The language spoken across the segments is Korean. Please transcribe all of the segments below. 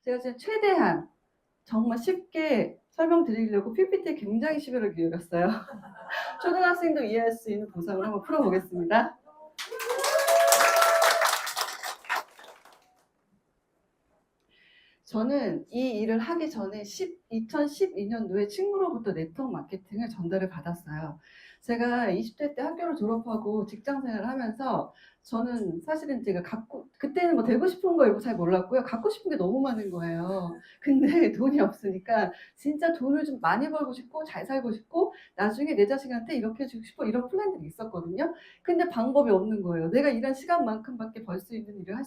제가 지금 최대한 정말 쉽게 설명드리려고 PPT에 굉장히 시간을 기울였어요. 초등학생도 이해할 수 있는 보상을 한번 풀어보겠습니다. 저는 이 일을 하기 전에 2012년도에 친구로부터 네트워크 마케팅을 전달을 받았어요. 제가 20대 때 학교를 졸업하고 직장 생활을 하면서 저는 사실은 제가 그때는 뭐 되고 싶은 거 이런 거 잘 몰랐고요. 갖고 싶은 게 너무 많은 거예요. 근데 돈이 없으니까 진짜 돈을 좀 많이 벌고 싶고 잘 살고 싶고 나중에 내 자식한테 이렇게 해주고 싶어 이런 플랜들이 있었거든요. 근데 방법이 없는 거예요. 내가 일한 시간만큼밖에 벌 수 있는 일을 할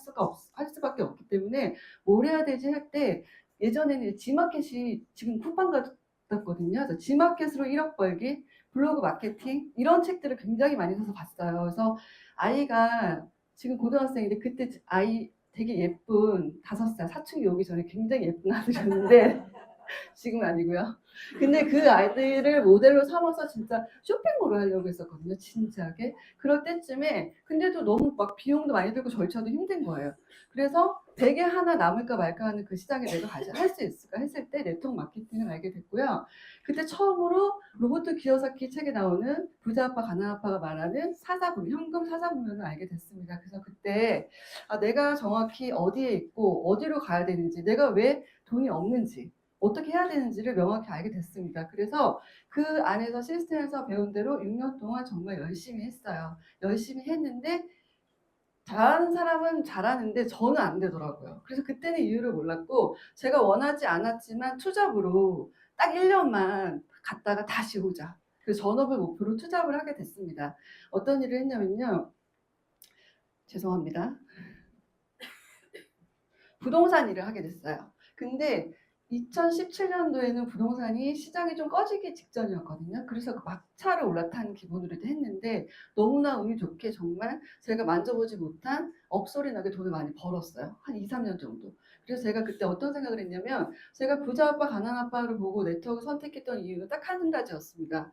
수밖에 없기 때문에 뭘 해야 되지 할 때 예전에는 지마켓이 지금 쿠팡 같았거든요. 그래서 지마켓으로 1억 벌기, 블로그 마케팅 이런 책들을 굉장히 많이 사서 봤어요. 그래서 아이가 지금 고등학생인데 그때 아이 되게 예쁜 5살 사춘기 오기 전에 굉장히 예쁜 아들이었는데 지금은 아니고요. 근데 그 아이들을 모델로 삼아서 진짜 쇼핑몰을 하려고 했었거든요. 진지하게. 그럴 때쯤에 근데도 너무 막 비용도 많이 들고 절차도 힘든 거예요. 그래서 베개 하나 남을까 말까 하는 그 시장에 내가 할 수 있을까 했을 때 네트워크 마케팅을 알게 됐고요. 그때 처음으로 로버트 기요사키 책에 나오는 부자 아빠 가난 아빠가 말하는 사사분 현금 사사분면을 알게 됐습니다. 그래서 그때 내가 정확히 어디에 있고 어디로 가야 되는지 내가 왜 돈이 없는지 어떻게 해야 되는지를 명확히 알게 됐습니다. 그래서 그 안에서 시스템에서 배운 대로 6년 동안 정말 열심히 했어요. 열심히 했는데 잘하는 사람은 잘하는데 저는 안 되더라고요. 그래서 그때는 이유를 몰랐고 제가 원하지 않았지만 투잡으로 딱 1년만 갔다가 다시 오자. 그래서 전업을 목표로 투잡을 하게 됐습니다. 어떤 일을 했냐면요. 죄송합니다. 부동산 일을 하게 됐어요. 근데 2017년도에는 부동산이 시장이 좀 꺼지기 직전이었거든요. 그래서 막차를 올라탄 기분으로 했는데 너무나 운이 좋게 정말 제가 만져보지 못한 업소리 나게 돈을 많이 벌었어요. 한 2, 3년 정도. 그래서 제가 그때 어떤 생각을 했냐면 제가 부자 아빠 가난 아빠를 보고 네트워크 선택했던 이유는 딱 한 가지였습니다.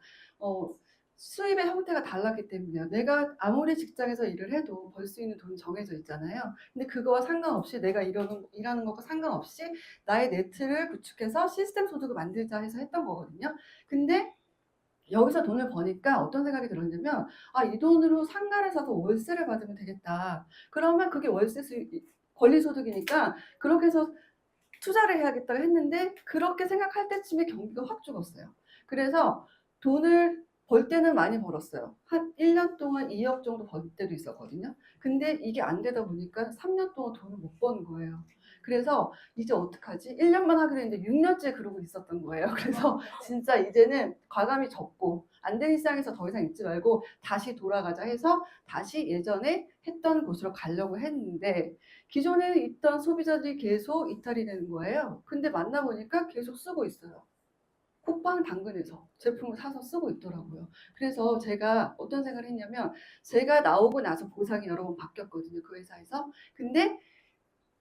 수입의 형태가 달랐기 때문이에요. 내가 아무리 직장에서 일을 해도 벌 수 있는 돈이 정해져 있잖아요. 근데 그거와 상관없이 내가 일하는 것과 상관없이 나의 네트를 구축해서 시스템 소득을 만들자 해서 했던 거거든요. 근데 여기서 돈을 버니까 어떤 생각이 들었냐면 이 돈으로 상가를 사서 월세를 받으면 되겠다. 그러면 그게 권리소득이니까 그렇게 해서 투자를 해야겠다고 했는데 그렇게 생각할 때쯤에 경기가 확 죽었어요. 그래서 돈을 벌 때는 많이 벌었어요. 한 1년 동안 2억 정도 벌 때도 있었거든요. 근데 이게 안 되다 보니까 3년 동안 돈을 못 버는 거예요. 그래서 이제 어떡하지? 1년만 하기로 했는데 6년째 그러고 있었던 거예요. 그래서 진짜 이제는 과감히 접고 안 되는 시장에서 더 이상 있지 말고 다시 돌아가자 해서 다시 예전에 했던 곳으로 가려고 했는데 기존에 있던 소비자들이 계속 이탈이 되는 거예요. 근데 만나보니까 계속 쓰고 있어요. 쿠팡 당근에서 제품을 사서 쓰고 있더라고요. 그래서 제가 어떤 생각을 했냐면 제가 나오고 나서 보상이 여러 번 바뀌었거든요. 그 회사에서. 근데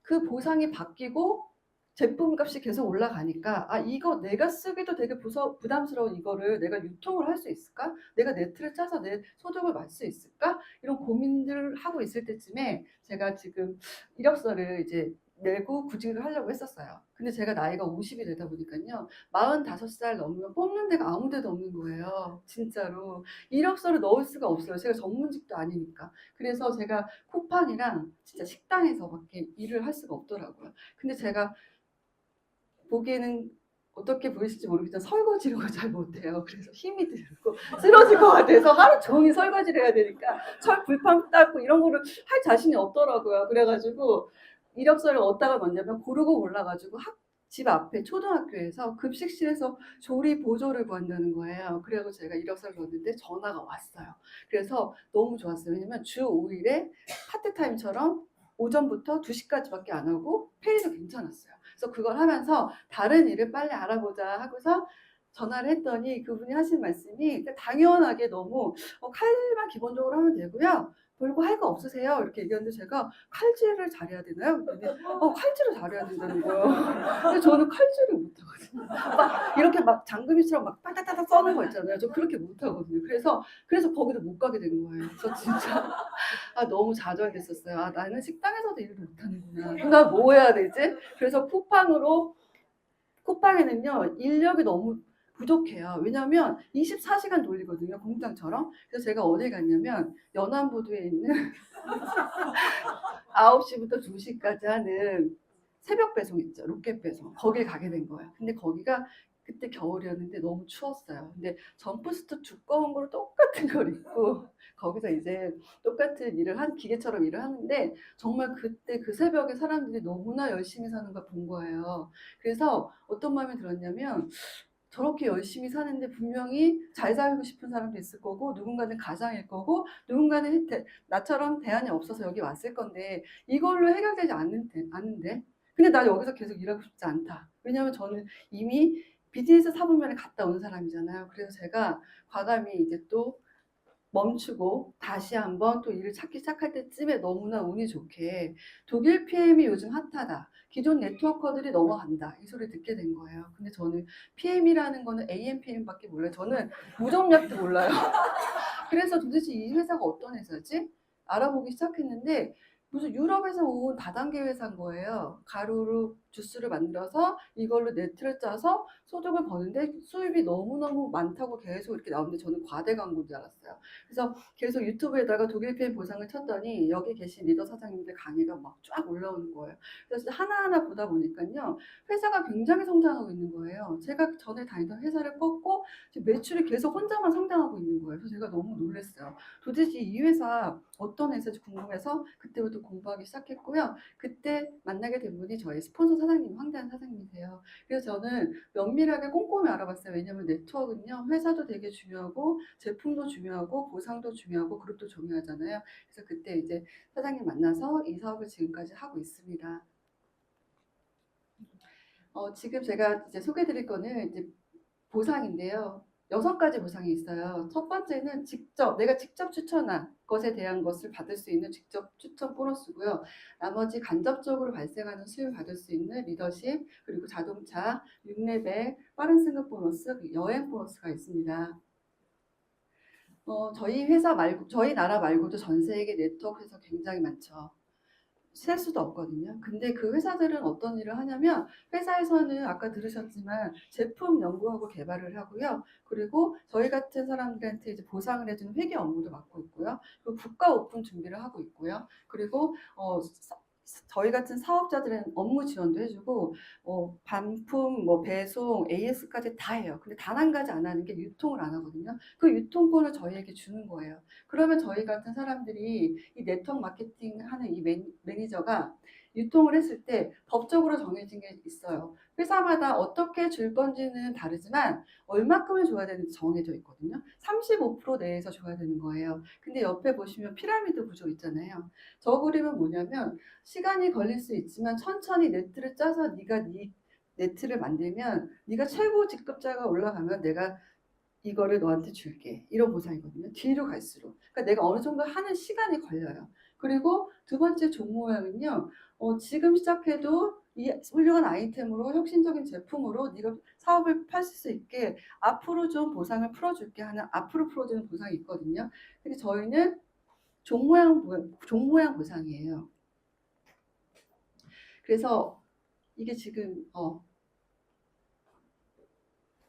그 보상이 바뀌고 제품값이 계속 올라가니까 이거 내가 쓰기도 되게 부담스러운 이거를 내가 유통을 할 수 있을까? 내가 네트를 짜서 내 소득을 낼 수 있을까? 이런 고민들을 하고 있을 때쯤에 제가 지금 이력서를 이제 내고 구직을 하려고 했었어요. 근데 제가 나이가 50이 되다 보니까요. 45살 넘으면 뽑는 데가 아무 데도 없는 거예요. 진짜로. 이력서를 넣을 수가 없어요. 제가 전문직도 아니니까. 그래서 제가 쿠팡이랑 진짜 식당에서밖에 일을 할 수가 없더라고요. 근데 제가 보기에는 어떻게 보이실지 모르겠지만 설거지를 잘 못해요. 그래서 힘이 들고 쓰러질 것 같아서 하루 종일 설거지를 해야 되니까 불판 닦고 이런 거를 할 자신이 없더라고요. 그래가지고 이력서를 어디다가 넣냐면 고르고 골라가지고 집 앞에 초등학교에서 급식실에서 조리 보조를 구한다는 거예요. 그래서 제가 이력서를 넣었는데 전화가 왔어요. 그래서 너무 좋았어요. 왜냐면 주 5일에 파트타임처럼 오전부터 2시까지밖에 안 하고 페이도 괜찮았어요. 그래서 그걸 하면서 다른 일을 빨리 알아보자 하고서 전화를 했더니 그분이 하신 말씀이 당연하게 너무 칼만 기본적으로 하면 되고요. 별거 할 거 없으세요? 이렇게 얘기하는데 제가 칼질을 잘해야 되나요? 그랬더니 칼질을 잘해야 된다는 거예요. 근데 저는 칼질을 못하거든요. 막 이렇게 막 장금이처럼 막 따다다다 써는 거 있잖아요. 저 그렇게 못하거든요. 그래서 거기도 못 가게 된 거예요. 저 진짜 너무 좌절됐었어요. 나는 식당에서도 일을 못하는구나. 그럼 나 뭐 해야 되지? 그래서 쿠팡에는요 인력이 너무 부족해요. 왜냐하면 24시간 돌리거든요. 공장처럼. 그래서 제가 어딜 갔냐면 연안부두에 있는 9시부터 2시까지 하는 새벽 배송 있죠. 로켓 배송. 거길 가게 된 거예요. 근데 거기가 그때 겨울이었는데 너무 추웠어요. 근데 점프스트 두꺼운 거로 똑같은 걸 입고 거기서 이제 똑같은 기계처럼 일을 하는데 정말 그때 그 새벽에 사람들이 너무나 열심히 사는 걸 본 거예요. 그래서 어떤 마음이 들었냐면 저렇게 열심히 사는데 분명히 잘 살고 싶은 사람도 있을 거고 누군가는 가장일 거고 누군가는 나처럼 대안이 없어서 여기 왔을 건데 이걸로 해결되지 않는데 근데 나 여기서 계속 일하고 싶지 않다. 왜냐하면 저는 이미 비즈니스 사분면에 갔다 온 사람이잖아요. 그래서 제가 과감히 이제 또 멈추고 다시 한번 또 일을 찾기 시작할 때쯤에 너무나 운이 좋게 독일 PM이 요즘 핫하다. 기존 네트워커들이 넘어간다. 이 소리 듣게 된 거예요. 근데 저는 PM이라는 거는 AMPM밖에 몰라요. 저는 무정약도 몰라요. 그래서 도대체 이 회사가 어떤 회사지? 알아보기 시작했는데 무슨 유럽에서 온 다단계 회사인 거예요. 가루로 주스를 만들어서 이걸로 네트를 짜서 소득을 버는데 수입이 너무너무 많다고 계속 이렇게 나오는데 저는 과대 광고인 줄 알았어요. 그래서 계속 유튜브에다가 독일 PM 보상을 쳤더니 여기 계신 리더 사장님들 강의가 막 쫙 올라오는 거예요. 그래서 하나하나 보다 보니까요. 회사가 굉장히 성장하고 있는 거예요. 제가 전에 다니던 회사를 뻗고 지금 매출이 계속 혼자만 성장하고 있는 거예요. 그래서 제가 너무 놀랐어요. 도대체 이 회사 어떤 회사인지 궁금해서 그때부터 공부하기 시작했고요. 그때 만나게 된 분이 저희 스폰서 사장님, 황대한 사장님이세요. 그래서 저는 면밀하게 꼼꼼히 알아봤어요. 왜냐하면 네트워크는요. 회사도 되게 중요하고 제품도 중요하고 보상도 중요하고 그룹도 중요하잖아요. 그래서 그때 이제 사장님 만나서 이 사업을 지금까지 하고 있습니다. 지금 제가 이제 소개드릴 거는 이제 보상인데요. 6가지 보상이 있어요. 첫 번째는 내가 직접 추천한 것에 대한 것을 받을 수 있는 직접 추천 보너스고요. 나머지 간접적으로 발생하는 수익을 받을 수 있는 리더십, 그리고 자동차, 6레벨, 빠른 승급 보너스, 여행 보너스가 있습니다. 저희 나라 말고도 전 세계 네트워크 회사 굉장히 많죠. 셀 수도 없거든요. 근데 그 회사들은 어떤 일을 하냐면 회사에서는 아까 들으셨지만 제품 연구하고 개발을 하고요. 그리고 저희 같은 사람들한테 이제 보상을 해주는 회계 업무도 맡고 있고요. 그리고 국가 오픈 준비를 하고 있고요. 그리고 저희 같은 사업자들은 업무 지원도 해주고 반품, 배송, AS까지 다 해요. 근데 단 한 가지 안 하는 게 유통을 안 하거든요. 그 유통권을 저희에게 주는 거예요. 그러면 저희 같은 사람들이 이 네트워크 마케팅 하는 이 매니저가 유통을 했을 때 법적으로 정해진 게 있어요. 회사마다 어떻게 줄 건지는 다르지만 얼마큼을 줘야 되는지 정해져 있거든요. 35% 내에서 줘야 되는 거예요. 근데 옆에 보시면 피라미드 구조 있잖아요. 저 그림은 뭐냐면 시간이 걸릴 수 있지만 천천히 네트를 짜서 네가 네 네트를 만들면 네가 최고 직급자가 올라가면 내가 이거를 너한테 줄게. 이런 보상이거든요. 뒤로 갈수록. 그러니까 내가 어느 정도 하는 시간이 걸려요. 그리고 두 번째 종 모양은요. 지금 시작해도 이 훌륭한 아이템으로 혁신적인 제품으로 네가 사업을 펼칠 수 있게 앞으로 좀 보상을 풀어줄게 하는 앞으로 풀어주는 보상이 있거든요. 근데 저희는 종 모양 보상이에요. 그래서 이게 지금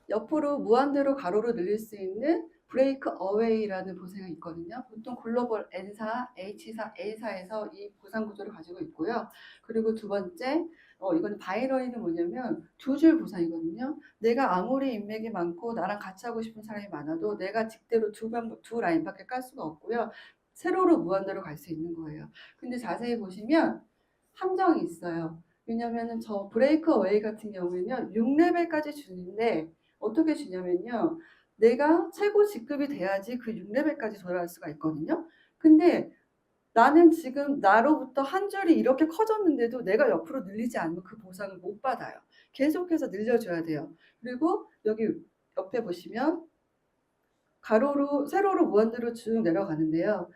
옆으로 무한대로 가로로 늘릴 수 있는 브레이크 어웨이라는 보상이 있거든요. 보통 글로벌 N사, H사, A사에서 이 보상 구조를 가지고 있고요. 그리고 두 번째, 이거는 바이너리는 뭐냐면 두 줄 보상이거든요. 내가 아무리 인맥이 많고 나랑 같이 하고 싶은 사람이 많아도 내가 직대로 두 라인밖에 깔 수가 없고요. 세로로 무한대로 갈 수 있는 거예요. 근데 자세히 보시면 함정이 있어요. 왜냐면은 저 브레이크 어웨이 같은 경우에는 6레벨까지 주는데 어떻게 주냐면요. 내가 최고 직급이 돼야지 그 6레벨까지 돌아갈 수가 있거든요. 근데 나는 지금 나로부터 한 줄이 이렇게 커졌는데도 내가 옆으로 늘리지 않으면 그 보상을 못 받아요. 계속해서 늘려줘야 돼요. 그리고 여기 옆에 보시면 세로로 무한대로 쭉 내려가는데요.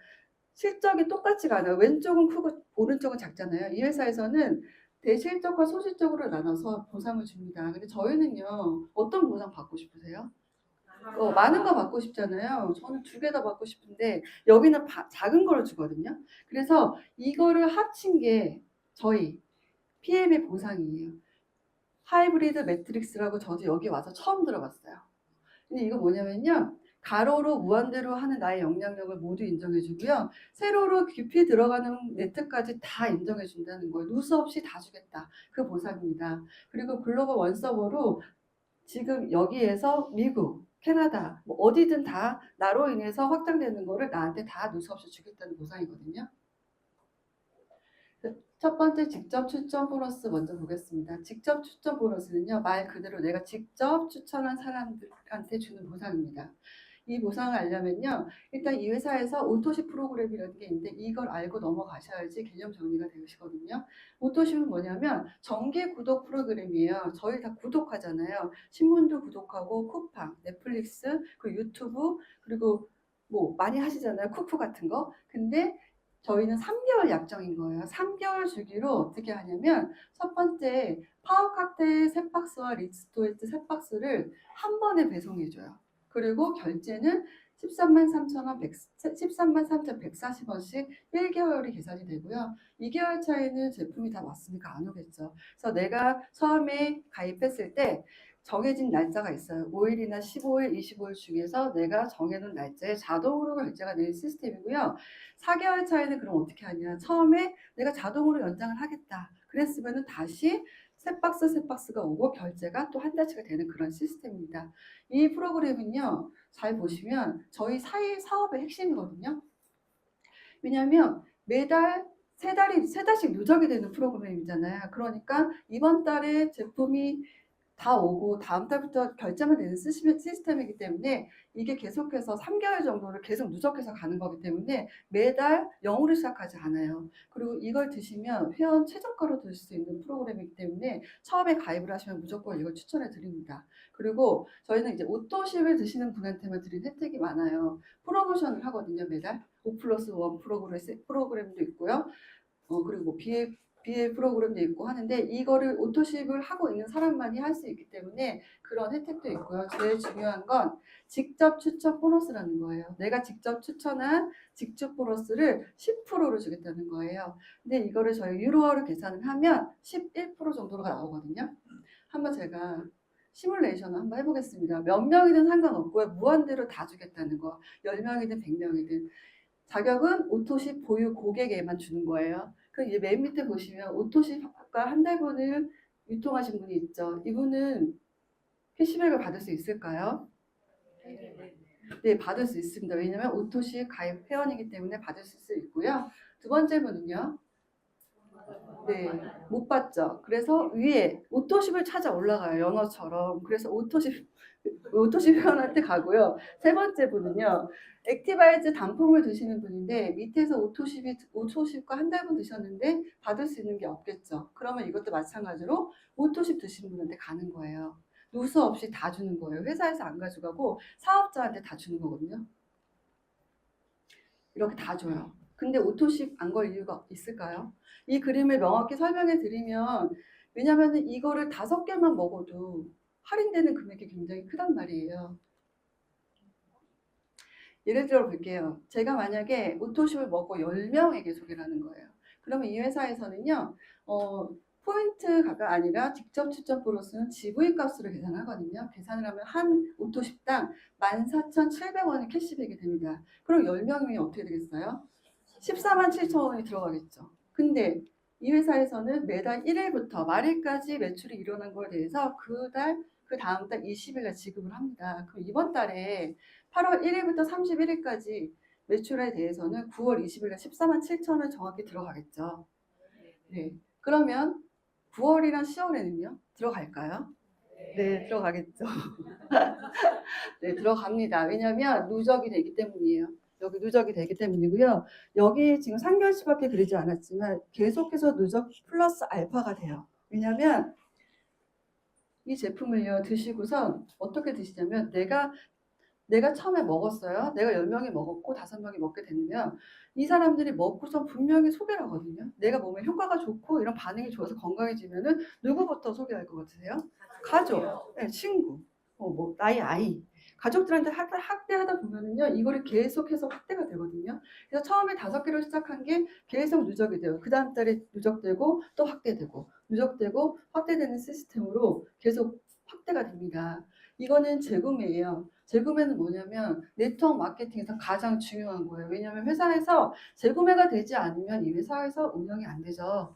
실적이 똑같지가 않아요. 왼쪽은 크고 오른쪽은 작잖아요. 이 회사에서는 대실적과 소실적으로 나눠서 보상을 줍니다. 근데 저희는요, 어떤 보상 받고 싶으세요? 많은 거 받고 싶잖아요. 저는 2개 다 받고 싶은데 여기는 작은 거를 주거든요. 그래서 이거를 합친 게 저희 PM의 보상이에요. 하이브리드 매트릭스라고 저도 여기 와서 처음 들어봤어요. 근데 이거 뭐냐면요. 가로로 무한대로 하는 나의 영향력을 모두 인정해주고요. 세로로 깊이 들어가는 네트까지 다 인정해준다는 거예요. 누수 없이 다 주겠다. 그 보상입니다. 그리고 글로벌 원서버로 지금 여기에서 미국, 캐나다, 뭐 어디든 다 나로 인해서 확장되는 거를 나한테 다 누수 없이 주겠다는 보상이거든요. 첫 번째 직접 추천 보너스 먼저 보겠습니다. 직접 추천 보너스는요, 말 그대로 내가 직접 추천한 사람들한테 주는 보상입니다. 이 보상을 알려면요, 일단 이 회사에서 오토십 프로그램이라는 게 있는데 이걸 알고 넘어가셔야지 개념 정리가 되시거든요. 오토십은 뭐냐면 정기 구독 프로그램이에요. 저희 다 구독하잖아요. 신문도 구독하고 쿠팡, 넷플릭스, 그 유튜브, 그리고 뭐 많이 하시잖아요. 쿠쿠 같은 거. 근데 저희는 3개월 약정인 거예요. 3개월 주기로 어떻게 하냐면 첫 번째 파워 칵테일 3박스와 리스토에트 3박스를 한 번에 배송해줘요. 그리고 결제는 13만 3,000원, 13만 3,140원씩 1개월이 계산이 되고요. 2개월 차에는 제품이 다 왔으니까 안 오겠죠. 그래서 내가 처음에 가입했을 때 정해진 날짜가 있어요. 5일이나 15일, 25일 중에서 내가 정해놓은 날짜에 자동으로 결제가 되는 시스템이고요. 4개월 차에는 그럼 어떻게 하냐. 처음에 내가 자동으로 연장을 하겠다. 그랬으면 다시 세 박스가 오고 결제가 또 한 달치가 되는 그런 시스템입니다. 이 프로그램은요, 잘 보시면 저희 사업의 핵심이거든요. 왜냐하면 매달 세 달씩 누적이 되는 프로그램이잖아요. 그러니까 이번 달에 제품이 다 오고 다음 달부터 결제만 되는 시스템이기 때문에 이게 계속해서 3개월 정도를 계속 누적해서 가는 거기 때문에 매달 0으로 시작하지 않아요. 그리고 이걸 드시면 회원 최저가로 드실 수 있는 프로그램이기 때문에 처음에 가입을 하시면 무조건 이걸 추천해 드립니다. 그리고 저희는 이제 오토십을 드시는 분한테만 드린 혜택이 많아요. 프로모션을 하거든요. 매달 5+1 프로그램도 있고요. 그리고 뭐 BA 프로그램도 있고 하는데 이거를 오토십을 하고 있는 사람만이 할 수 있기 때문에 그런 혜택도 있고요. 제일 중요한 건 직접 추천 보너스라는 거예요. 내가 직접 추천한 직접 보너스를 10%로 주겠다는 거예요. 근데 이거를 저희 유로화로 계산을 하면 11% 정도가 나오거든요. 한번 제가 시뮬레이션을 한번 해보겠습니다. 몇 명이든 상관없고요. 무한대로 다 주겠다는 거. 10명이든 100명이든. 자격은 오토십 보유 고객에만 주는 거예요. 그 이제 맨 밑에 보시면 오토십과 한 달분을 유통하신 분이 있죠. 이분은 캐시백을 받을 수 있을까요? 네, 받을 수 있습니다. 왜냐하면 오토십 가입 회원이기 때문에 받을 수 있고요. 두 번째 분은요. 네, 못 받죠. 그래서 위에 오토십을 찾아 올라가요. 연어처럼. 그래서 오토십 회원한테 가고요. 세 번째 분은요. 액티바이즈 단품을 드시는 분인데 밑에서 오토십과 한 달분 드셨는데 받을 수 있는 게 없겠죠. 그러면 이것도 마찬가지로 오토십 드시는 분한테 가는 거예요. 누수 없이 다 주는 거예요. 회사에서 안 가져가고 사업자한테 다 주는 거거든요. 이렇게 다 줘요. 근데 오토십 안 걸 이유가 있을까요? 이 그림을 명확히 설명해 드리면 왜냐하면 이거를 5개만 먹어도 할인되는 금액이 굉장히 크단 말이에요. 예를 들어 볼게요. 제가 만약에 오토십을 먹고 10명에게 소개를 하는 거예요. 그러면 이 회사에서는요. 포인트가 아니라 직접 추천 보너스는 GV 값으로 계산하거든요. 계산을 하면 한 오토십당 14,700원이 캐시백이 됩니다. 그럼 10명이면 어떻게 되겠어요? 14만 7천 원이 들어가겠죠. 근데 이 회사에서는 매달 1일부터 말일까지 매출이 일어난 거에 대해서 그 다음 달 20일에 지급을 합니다. 그럼 이번 달에 8월 1일부터 31일까지 매출에 대해서는 9월 20일에 14만 7천 원 정확히 들어가겠죠. 네. 그러면 9월이랑 10월에는요? 들어갈까요? 네, 들어가겠죠. 네, 들어갑니다. 왜냐하면 누적이 되기 때문이에요. 여기 누적이 되기 때문이고요. 여기 지금 3개월치밖에 그리지 않았지만 계속해서 누적 플러스 알파가 돼요. 왜냐하면 이 제품을요 드시고선 어떻게 드시냐면 내가 내가 처음에 먹었어요. 내가 10명이 먹었고 5명이 먹게 되면 이 사람들이 먹고서 분명히 소개를 하거든요. 내가 몸에 효과가 좋고 이런 반응이 좋아서 건강해지면은 누구부터 소개할 것 같으세요? 가족, 네, 친구, 뭐 나의 아이. 가족들한테 학대하다 보면은요, 이거를 계속해서 확대가 되거든요. 그래서 처음에 5개로 시작한 게 계속 누적이 돼요. 그 다음 달에 누적되고 또 확대되고 누적되고 확대되는 시스템으로 계속 확대가 됩니다. 이거는 재구매예요. 재구매는 뭐냐면 네트워크 마케팅에서 가장 중요한 거예요. 왜냐하면 회사에서 재구매가 되지 않으면 이 회사에서 운영이 안 되죠.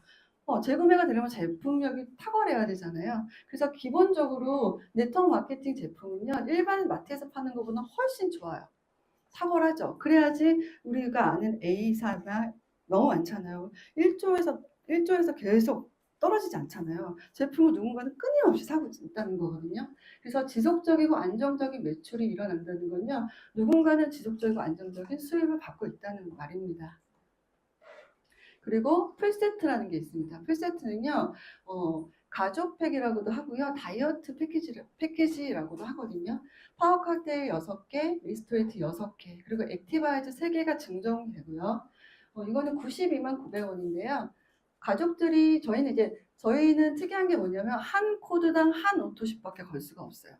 재구매가 되려면 제품력이 탁월해야 되잖아요. 그래서 기본적으로 네트워크 마케팅 제품은요, 일반 마트에서 파는 것보다 훨씬 좋아요. 탁월하죠. 그래야지 우리가 아는 A사가 너무 많잖아요. 1조에서 계속 떨어지지 않잖아요. 제품을 누군가는 끊임없이 사고 있다는 거거든요. 그래서 지속적이고 안정적인 매출이 일어난다는 건요, 누군가는 지속적이고 안정적인 수입을 받고 있다는 말입니다. 그리고 풀세트라는 게 있습니다. 풀세트는요, 가족팩이라고도 하고요, 다이어트 패키지라고도 하거든요. 파워 칵테일 6개, 리스토레이트 6개, 그리고 액티바이즈 3개가 증정이 되고요. 이거는 92만 900원인데요. 가족들이, 저희는 특이한 게 뭐냐면, 한 코드당 한 오토십밖에 걸 수가 없어요.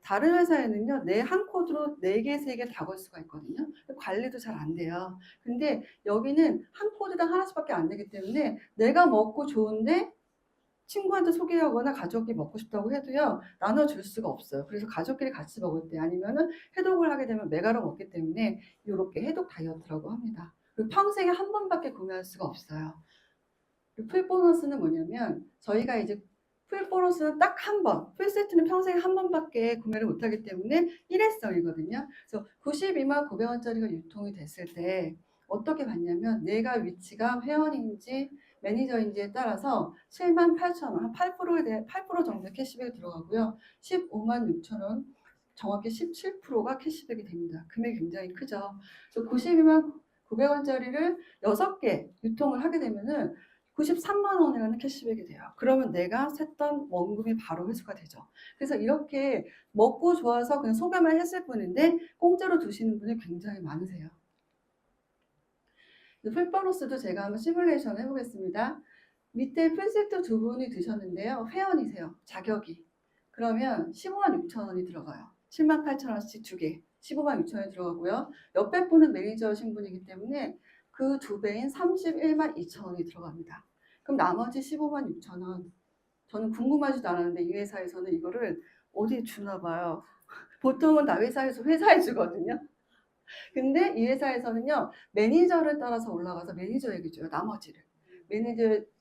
다른 회사에는요, 내 한 코드로 4개, 3개 다 걸 수가 있거든요. 관리도 잘 안 돼요. 근데 여기는 한 코드당 하나씩밖에 안 되기 때문에 내가 먹고 좋은데 친구한테 소개하거나 가족이 먹고 싶다고 해도요, 나눠줄 수가 없어요. 그래서 가족끼리 같이 먹을 때 아니면은 해독을 하게 되면 메가로 먹기 때문에 이렇게 해독 다이어트라고 합니다. 그리고 평생에 한 번밖에 구매할 수가 없어요. 풀 보너스는 뭐냐면 저희가 이제 풀 보너스는 딱 한 번, 풀 세트는 평생에 한 번밖에 구매를 못하기 때문에 일회성이거든요. 그래서 92만 900원짜리가 유통이 됐을 때 어떻게 받냐면 내가 위치가 회원인지 매니저인지에 따라서 7만 8천 원, 한 8% 정도 캐시백이 들어가고요. 15만 6천 원, 정확히 17%가 캐시백이 됩니다. 금액이 굉장히 크죠. 그래서 92만 900원짜리를 6개 유통을 하게 되면은 93만 원이라는 캐시백이 돼요. 그러면 내가 샜던 원금이 바로 회수가 되죠. 그래서 이렇게 먹고 좋아서 그냥 소개만 했을 뿐인데 공짜로 두시는 분이 굉장히 많으세요. 풀보너스도 제가 한번 시뮬레이션 해보겠습니다. 밑에 풀세트 2분이 드셨는데요. 회원이세요. 자격이. 그러면 15만 6천 원이 들어가요. 7만 8천 원씩 2개. 15만 6천 원이 들어가고요. 옆에 분은 매니저 신분이기 때문에 그 2배인 31만 2천 원이 들어갑니다. 그럼 나머지 15만 6천 원. 저는 궁금하지도 않았는데 이 회사에서는 이거를 어디에 주나 봐요. 보통은 다 회사에 주거든요. 근데 이 회사에서는요, 매니저를 따라서 올라가서 매니저에게 줘요, 나머지를.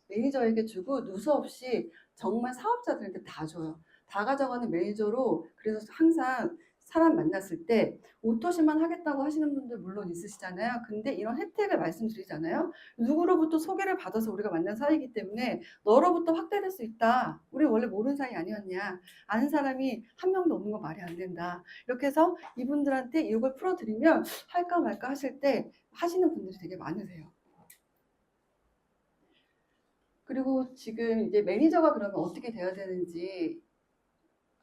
매니저에게 주고 누수 없이 정말 사업자들한테 다 줘요. 다 가져가는 매니저로. 그래서 항상 사람 만났을 때 오토시만 하겠다고 하시는 분들 물론 있으시잖아요. 근데 이런 혜택을 말씀드리잖아요. 누구로부터 소개를 받아서 우리가 만난 사이이기 때문에 너로부터 확대될 수 있다. 우리 원래 모르는 사이 아니었냐. 아는 사람이 한 명도 없는 거 말이 안 된다. 이렇게 해서 이분들한테 이걸 풀어드리면 할까 말까 하실 때 하시는 분들이 되게 많으세요. 그리고 지금 이제 매니저가 그러면 어떻게 돼야 되는지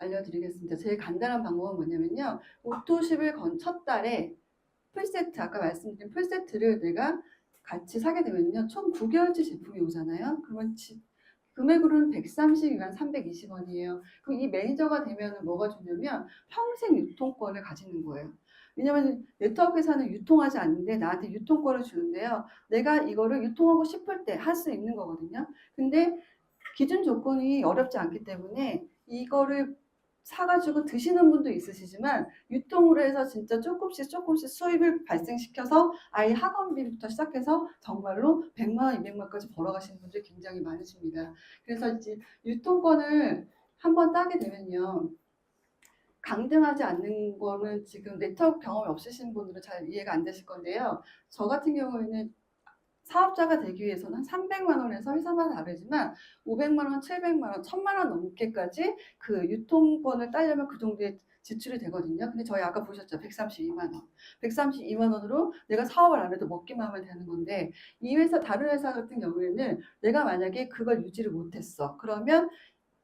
알려드리겠습니다. 제일 간단한 방법은 뭐냐면요. 오토십을 건 첫 달에 풀세트, 아까 말씀드린 풀세트를 내가 같이 사게 되면요. 총 9개월치 제품이 오잖아요. 그러면 금액으로는 132만 320원이에요. 그럼 이 매니저가 되면 뭐가 좋냐면 평생 유통권을 가지는 거예요. 왜냐면 네트워크 회사는 유통하지 않는데 나한테 유통권을 주는데요. 내가 이거를 유통하고 싶을 때 할 수 있는 거거든요. 근데 기준 조건이 어렵지 않기 때문에 이거를 사가지고 드시는 분도 있으시지만 유통으로 해서 진짜 조금씩 수입을 발생시켜서 아이 학원비부터 시작해서 정말로 100만 원, 200만 원까지 벌어가시는 분들이 굉장히 많으십니다. 그래서 이제 유통권을 한번 따게 되면요. 강등하지 않는 거는 지금 네트워크 경험이 없으신 분들은 잘 이해가 안 되실 건데요. 저 같은 경우에는 사업자가 되기 위해서는 한 300만 원에서 회사마다 다르지만 500만 원, 700만 원, 1000만 원 넘게까지 그 유통권을 따려면 그 정도의 지출이 되거든요. 근데 저희 아까 보셨죠? 132만 원. 132만 원으로 내가 사업을 안 해도 먹기만 하면 되는 건데 이 회사, 다른 회사 같은 경우에는 내가 만약에 그걸 유지를 못했어. 그러면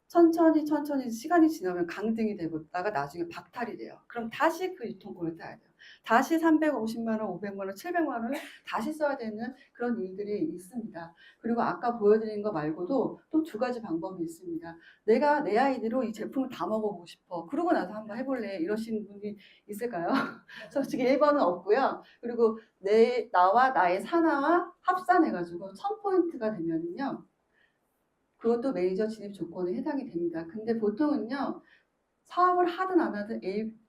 천천히 시간이 지나면 강등이 되고 있다가 나중에 박탈이 돼요. 그럼 다시 그 유통권을 타야 돼요. 다시 350만 원, 500만 원, 700만 원을 다시 써야 되는 그런 일들이 있습니다. 그리고 아까 보여드린 거 말고도 또 두 가지 방법이 있습니다. 내가 내 아이디로 이 제품을 다 먹어보고 싶어. 그러고 나서 한번 해볼래. 이러시는 분이 있을까요? 솔직히 1번은 없고요. 그리고 나와 나의 사나와 합산해가지고 1000포인트가 되면은요. 그것도 매니저 진입 조건에 해당이 됩니다. 근데 보통은요. 사업을 하든 안 하든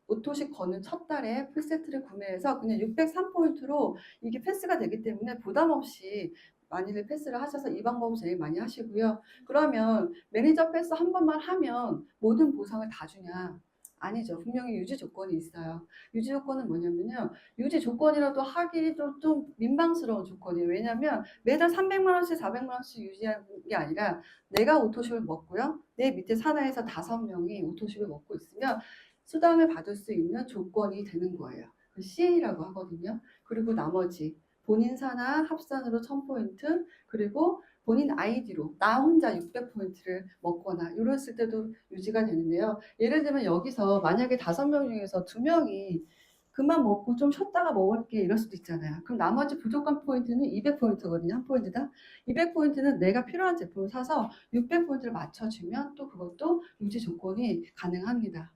오토식 거는 첫 달에 풀세트를 구매해서 그냥 603포인트로 이게 패스가 되기 때문에 부담 없이 많이들 패스를 하셔서 이 방법을 제일 많이 하시고요. 그러면 매니저 패스 한 번만 하면 모든 보상을 다 주냐? 아니죠. 분명히 유지 조건이 있어요. 유지 조건은 뭐냐면요. 유지 조건이라도 하기도 좀 민망스러운 조건이에요. 왜냐하면 매달 300만 원씩 400만 원씩 유지하는 게 아니라 내가 오토십을 먹고요. 내 밑에 산하에서 5명이 오토십을 먹고 있으면 수당을 받을 수 있는 조건이 되는 거예요. 그 CA라고 하거든요. 그리고 나머지 본인 산하 합산으로 1000포인트 그리고 본인 아이디로 나 혼자 600포인트를 먹거나 이랬을 때도 유지가 되는데요. 예를 들면 여기서 만약에 5명 중에서 2명이 그만 먹고 좀 쉬었다가 먹을게 이럴 수도 있잖아요. 그럼 나머지 부족한 포인트는 200포인트거든요. 한 포인트당. 200포인트는 내가 필요한 제품을 사서 600포인트를 맞춰주면 또 그것도 유지 조건이 가능합니다.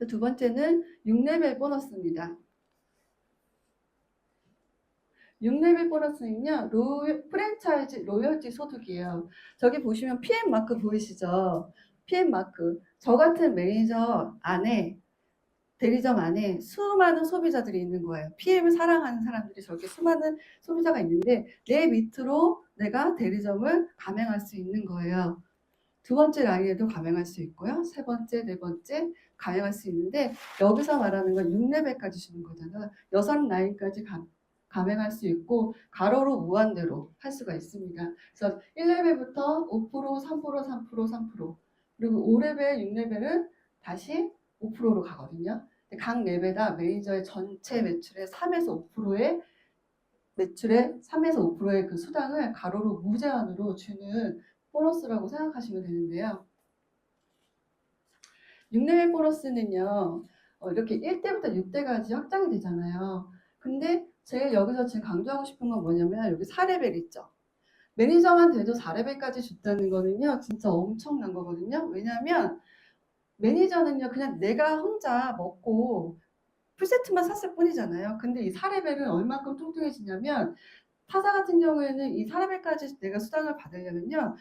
두 번째는 6레벨 보너스입니다. 6레벨 보너스는요, 프랜차이즈 로열티 소득이에요. 저기 보시면 PM 마크 보이시죠? PM 마크. 저 같은 매니저 안에, 대리점 안에 수많은 소비자들이 있는 거예요. PM을 사랑하는 사람들이 저렇게 수많은 소비자가 있는데, 내 밑으로 내가 대리점을 감행할 수 있는 거예요. 두 번째 라인에도 감행할 수 있고요. 세 번째, 네 번째 감행할 수 있는데, 여기서 말하는 건 6레벨까지 주는 거잖아. 6라인까지 감행할 수 있고 가로로 무한대로 할 수가 있습니다. 그래서 1레벨부터 5%, 3%, 3%, 3% 그리고 5레벨, 6레벨은 다시 5%로 가거든요. 각 레벨다 매니저의 전체 매출의 3에서 5%의 매출의 3에서 5%의 그 수당을 가로로 무제한으로 주는 보너스라고 생각하시면 되는데요. 6레벨 보너스는요. 이렇게 1대부터 6대까지 확장이 되잖아요. 근데 제일 여기서 지금 강조하고 싶은 건 뭐냐면 여기 4레벨 있죠. 매니저만 돼도 4레벨까지 줬다는 거는요. 진짜 엄청난 거거든요. 왜냐하면 매니저는요. 그냥 내가 혼자 먹고 풀세트만 샀을 뿐이잖아요. 근데 이 4레벨은 얼마큼 뚱뚱해지냐면 타사 같은 경우에는 이 4레벨까지 내가 수당을 받으려면요.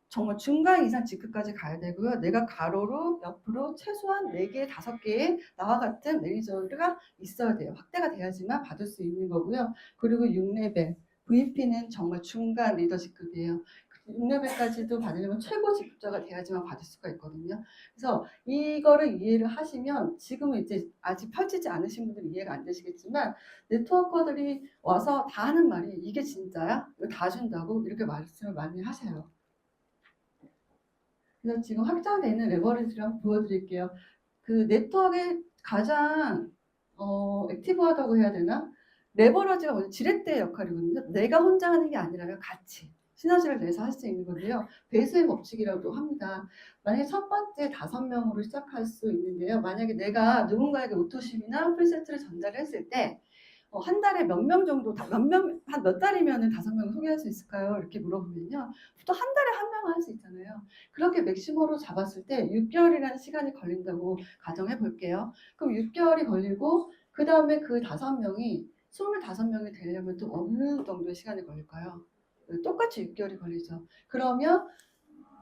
정말 중간 이상 지급까지 가야 되고요. 내가 가로로 옆으로 최소한 4개, 5개의 나와 같은 매니저가 있어야 돼요. 확대가 돼야지만 받을 수 있는 거고요. 그리고 6레벨, VP는 정말 중간 리더십급이에요. 6레벨까지도 받으려면 최고 직급자가 돼야지만 받을 수가 있거든요. 그래서 이거를 이해를 하시면 지금은 이제 아직 펼치지 않으신 분들은 이해가 안 되시겠지만 네트워커들이 와서 다 하는 말이 이게 진짜야? 이거 다 준다고? 이렇게 말씀을 많이 하세요. 그래서 지금 확장되는 레버리지를 한번 보여드릴게요. 그 네트워크의 가장 액티브하다고 해야 되나? 레버리지가 뭐냐? 지렛대 역할이거든요. 내가 혼자 하는 게 아니라요. 같이 시너지를 내서 할 수 있는 건데요. 배수의 법칙이라고 합니다. 만약에 첫 번째 5명으로 시작할 수 있는데요. 만약에 내가 누군가에게 오토십이나 풀세트를 전달을 했을 때 한 달에 몇 명 정도, 한 몇 달이면 5명을 소개할 수 있을까요? 이렇게 물어보면요. 보통 한 달에 한 명은 할 수 있잖아요. 그렇게 맥시머로 잡았을 때 6개월이라는 시간이 걸린다고 가정해 볼게요. 그럼 6개월이 걸리고, 그 다음에 그 5명이 25명이 되려면 또 어느 정도의 시간이 걸릴까요? 똑같이 6개월이 걸리죠. 그러면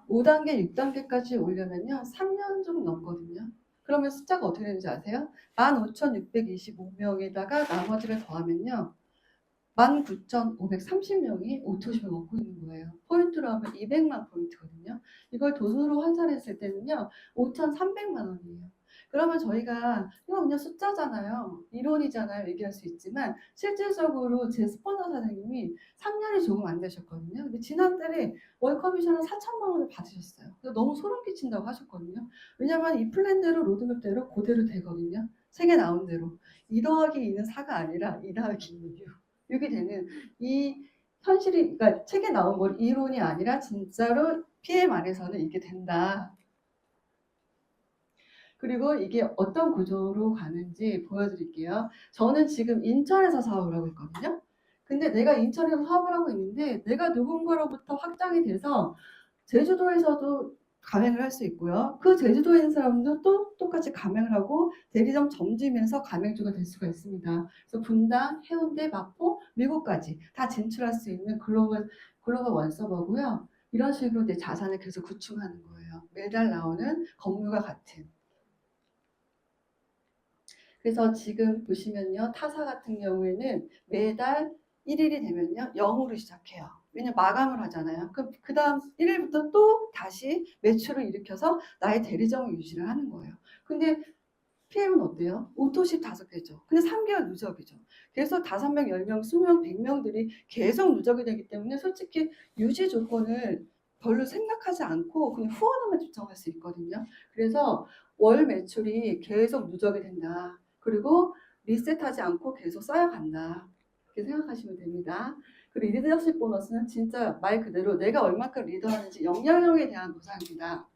5단계, 6단계까지 오려면요. 3년 좀 넘거든요. 그러면 숫자가 어떻게 되는지 아세요? 15,625명에다가 나머지를 더하면요. 19,530명이 오토십을 먹고 있는 거예요. 포인트로 하면 200만 포인트거든요. 이걸 돈으로 환산했을 때는요. 5,300만 원이에요. 그러면 저희가 이거 그냥 숫자잖아요. 이론이잖아요. 얘기할 수 있지만 실질적으로 제 스폰서 사장님이 3년이 조금 안 되셨거든요. 근데 지난달에 월 커미션을 4천만 원을 받으셨어요. 너무 소름 끼친다고 하셨거든요. 왜냐하면 이 플랜대로 로드맵대로 그대로 되거든요. 책에 나온 대로. 2 더하기 2는 4가 아니라 2 더하기 2는 6. 6이 되는 이 현실이, 그러니까 책에 나온 건 이론이 아니라 진짜로 PM 안에서는 이게 된다. 그리고 이게 어떤 구조로 가는지 보여드릴게요. 저는 지금 인천에서 사업을 하고 있거든요. 근데 내가 인천에서 사업을 하고 있는데 내가 누군가로부터 확장이 돼서 제주도에서도 가맹을 할 수 있고요. 그 제주도에 있는 사람도 또 똑같이 가맹을 하고 대리점 점지면서 가맹주가 될 수가 있습니다. 그래서 분당, 해운대, 마포, 미국까지 다 진출할 수 있는 글로벌 원서버고요. 이런 식으로 내 자산을 계속 구축하는 거예요. 매달 나오는 건물과 같은. 그래서 지금 보시면요. 타사 같은 경우에는 매달 1일이 되면요. 0으로 시작해요. 왜냐면 마감을 하잖아요. 그럼 그 다음 1일부터 또 다시 매출을 일으켜서 나의 대리점을 유지를 하는 거예요. 근데 PM은 어때요? 오토십 5개죠. 근데 3개월 누적이죠. 그래서 5명, 10명, 20명, 100명들이 계속 누적이 되기 때문에 솔직히 유지 조건을 별로 생각하지 않고 그냥 후원금만 요청할 수 있거든요. 그래서 월 매출이 계속 누적이 된다. 그리고 리셋하지 않고 계속 쌓여간다. 이렇게 생각하시면 됩니다. 그리고 리더십 보너스는 진짜 말 그대로 내가 얼마큼 리더하는지 영향력에 대한 보상입니다.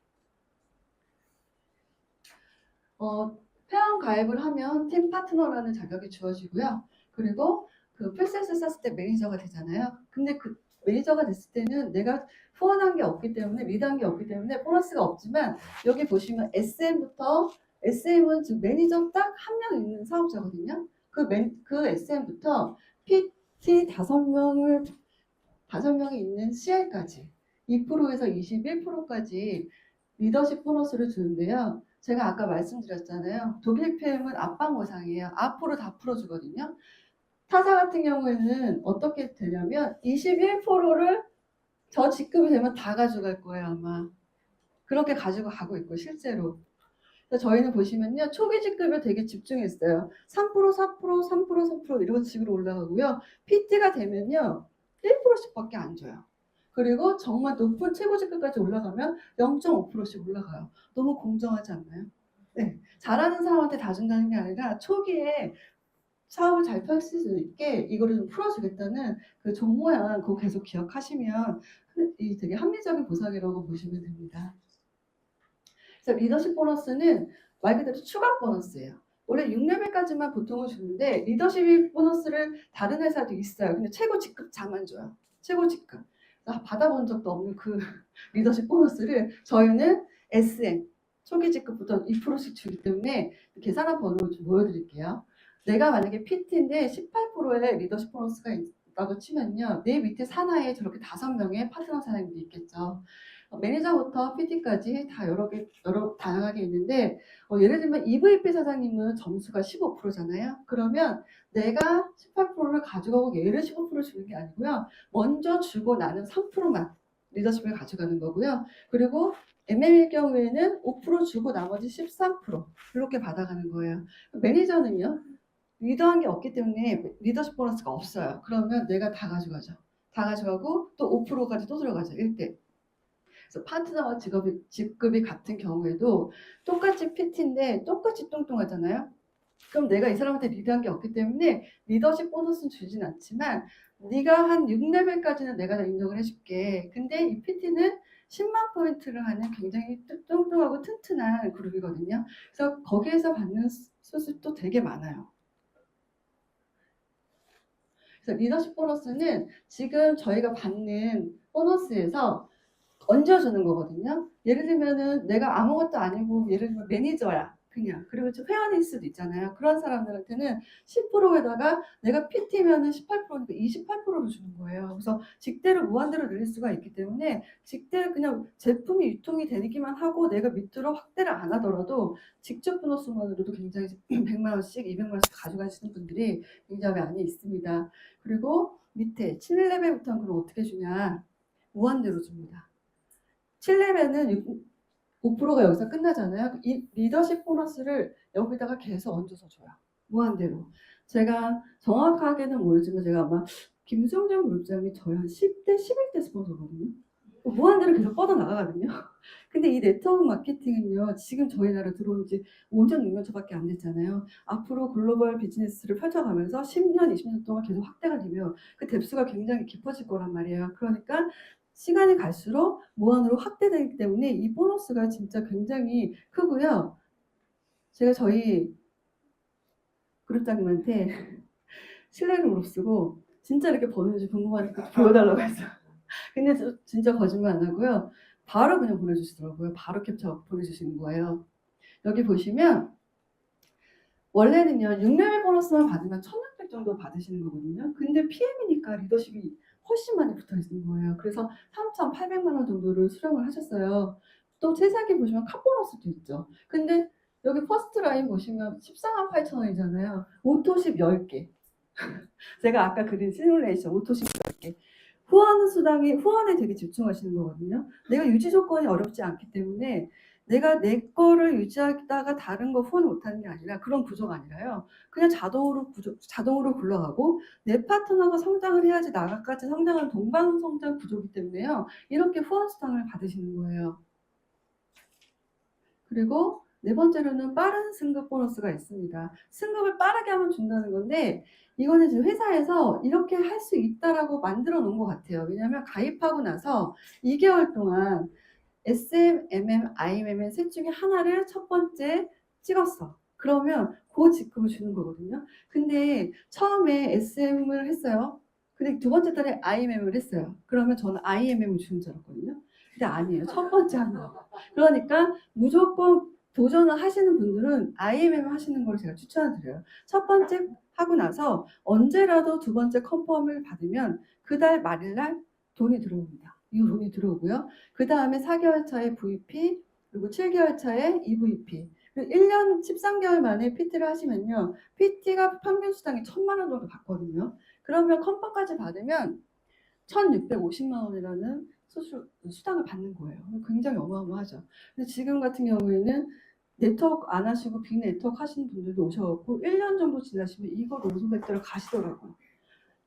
회원 가입을 하면 팀 파트너라는 자격이 주어지고요. 그리고 그 풀셋을 쌌을 때 매니저가 되잖아요. 근데 그 매니저가 됐을 때는 내가 후원한 게 없기 때문에 리드한 게 없기 때문에 보너스가 없지만 여기 보시면 SM은 지금 매니저 딱 한 명 있는 사업자거든요. 그 SM부터 PT 5명이 있는 CR까지 2%에서 21%까지 리더십 보너스를 주는데요. 제가 아까 말씀드렸잖아요. 독일 PM은 앞방 보상이에요. 앞으로 다 풀어주거든요. 타사 같은 경우에는 어떻게 되냐면 21%를 저 직급이 되면 다 가져갈 거예요, 아마. 그렇게 가지고 가고 있고 실제로. 그래서 저희는 보시면요. 초기 직급에 되게 집중했어요. 3%, 4%, 3%, 4% 이런 식으로 올라가고요. PT가 되면요. 1%씩밖에 안 줘요. 그리고 정말 높은 최고 직급까지 올라가면 0.5%씩 올라가요. 너무 공정하지 않나요? 네. 잘하는 사람한테 다 준다는 게 아니라 초기에 사업을 잘 펼칠 수 있게 이거를 좀 풀어주겠다는 그 종 모양 그거 계속 기억하시면 이 되게 합리적인 보상이라고 보시면 됩니다. 그래서 리더십 보너스는 말 그대로 추가 보너스예요. 원래 6레벨까지만 보통은 주는데 리더십 보너스를 다른 회사도 있어요. 근데 최고 직급자만 줘요. 최고 직급. 받아본 적도 없는 그 리더십 보너스를 저희는 SM 초기 직급부터 2%씩 주기 때문에 계산한 번호를 좀 보여드릴게요. 내가 만약에 PT인데 18%의 리더십 보너스가 있다고 치면요. 내 밑에 산하에 저렇게 5명의 파트너 사장님도 있겠죠. 매니저부터 PT까지 다 여러 다양하게 있는데 예를 들면 EVP 사장님은 점수가 15%잖아요. 그러면 내가 18%를 가져가고 얘를 15% 주는 게 아니고요. 먼저 주고 나는 3%만 리더십을 가져가는 거고요. 그리고 ML일 경우에는 5% 주고 나머지 13% 이렇게 받아가는 거예요. 매니저는요. 리더한 게 없기 때문에 리더십 보너스가 없어요. 그러면 내가 다 가져가죠. 다 가져가고 또 5%까지 또 들어가죠. 1대. 그래서 파트너와 직급이 같은 경우에도 똑같이 PT인데 똑같이 뚱뚱하잖아요. 그럼 내가 이 사람한테 리드한 게 없기 때문에 리더십 보너스는 주진 않지만 네가 한 6레벨까지는 내가 다 인정을 해줄게. 근데 이 PT는 10만 포인트를 하는 굉장히 뚱뚱하고 튼튼한 그룹이거든요. 그래서 거기에서 받는 수수도 되게 많아요. 그래서 리더십 보너스는 지금 저희가 받는 보너스에서 얹어주는 거거든요. 예를 들면은 내가 아무것도 아니고 예를 들면 매니저야 그냥 그리고 좀 회원일 수도 있잖아요. 그런 사람들한테는 10%에다가 내가 PT면은 18%니까 28%로 주는 거예요. 그래서 직대를 무한대로 늘릴 수가 있기 때문에 직대 그냥 제품이 유통이 되기만 하고 내가 밑으로 확대를 안 하더라도 직접 보너스만으로도 굉장히 100만 원씩 200만 원씩 가져가시는 분들이 굉장히 많이 있습니다. 그리고 밑에 7레벨부터는 그럼 어떻게 주냐 무한대로 줍니다. 7레벨은 5%가 여기서 끝나잖아요. 이 리더십 보너스를 여기다가 계속 얹어서 줘요. 무한대로. 제가 정확하게는 모르지만 제가 아마 김성정 그룹장이 저희 한 10대, 11대 스폰서거든요. 무한대로 계속 뻗어나가거든요. 근데 이 네트워크 마케팅은요, 지금 저희 나라 들어온 지 5년, 6년 차밖에 안 됐잖아요. 앞으로 글로벌 비즈니스를 펼쳐가면서 10년, 20년 동안 계속 확대가 되면 그 뎁스가 굉장히 깊어질 거란 말이에요. 그러니까 시간이 갈수록 무한으로 확대되기 때문에 이 보너스가 진짜 굉장히 크고요. 제가 저희 그룹장님한테 신뢰를 무릅쓰고 진짜 이렇게 버는지 궁금하니까 보여달라고 했어요. 근데 진짜 거짓말 안 하고요. 바로 그냥 보내주시더라고요. 바로 캡처 보내주시는 거예요. 여기 보시면 원래는요 6레벨 보너스만 받으면 1,600 정도 받으시는 거거든요. 근데 PM이니까 리더십이 훨씬 많이 붙어 있는 거예요. 그래서 3,800만 원 정도를 수령을 하셨어요. 또 세세하게 보시면 카 보너스도 있죠. 근데 여기 퍼스트 라인 보시면 14만 8천 원이잖아요. 오토십 10개. 제가 아까 그린 시뮬레이션 오토십 10개. 후원에 되게 집중하시는 거거든요. 내가 유지 조건이 어렵지 않기 때문에 내가 내 거를 유지하다가 다른 거 후원 못하는 게 아니라 그런 구조가 아니라요. 그냥 자동으로 굴러가고 내 파트너가 성장을 해야지 나가까지 성장하는 동방성장 구조이기 때문에요. 이렇게 후원 수당을 받으시는 거예요. 그리고 네 번째로는 빠른 승급 보너스가 있습니다. 승급을 빠르게 하면 준다는 건데 이거는 지금 회사에서 이렇게 할 수 있다라고 만들어 놓은 것 같아요. 왜냐하면 가입하고 나서 2개월 동안 SM, MM, IMM 셋 중에 하나를 첫 번째 찍었어. 그러면 그 직급을 주는 거거든요. 근데 처음에 SM을 했어요. 근데 두 번째 달에 IMM을 했어요. 그러면 저는 IMM을 주는 줄 알았거든요. 근데 아니에요. 첫 번째 하는 거. 그러니까 무조건 도전을 하시는 분들은 IMM 하시는 걸 제가 추천드려요. 첫 번째 하고 나서 언제라도 두 번째 컨펌을 받으면 그 달 말일날 돈이 들어옵니다. 이 돈이 들어오고요. 그 다음에 4개월 차에 VP, 그리고 7개월 차에 EVP. 1년 13개월 만에 PT를 하시면요. PT가 평균 수당이 1,000만 원 정도 받거든요. 그러면 컨펌까지 받으면 1,650만 원이라는 수당을 받는 거예요. 굉장히 어마어마하죠. 근데 지금 같은 경우에는 네트워크 안 하시고 빅 네트워크 하시는 분들도 오셔갖고 1년 정도 지나시면 이걸 오토백대로 가시더라고요.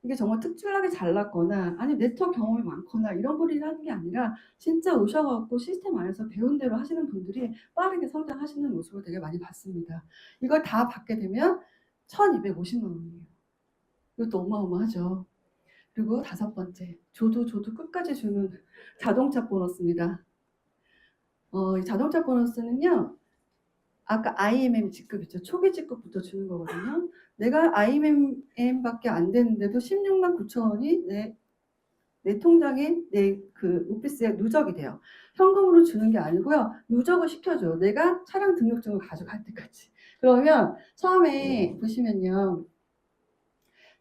이게 정말 특출나게 잘났거나 아니 네트워크 경험이 많거나 이런 분이 하는 게 아니라 진짜 오셔갖고 시스템 안에서 배운 대로 하시는 분들이 빠르게 성장하시는 모습을 되게 많이 봤습니다. 이걸 다 받게 되면 1,250만 원이에요. 이것도 어마어마하죠. 그리고 다섯 번째, 조도 끝까지 주는 자동차 보너스입니다. 이 자동차 보너스는요, 아까 IMM 직급 있죠. 초기 직급부터 주는 거거든요. 내가 IMM밖에 안 되는데도 16만 9천 원이 내 통장에 내 그 오피스에 누적이 돼요. 현금으로 주는 게 아니고요. 누적을 시켜줘요. 내가 차량 등록증을 가져갈 때까지. 그러면 처음에 보시면요.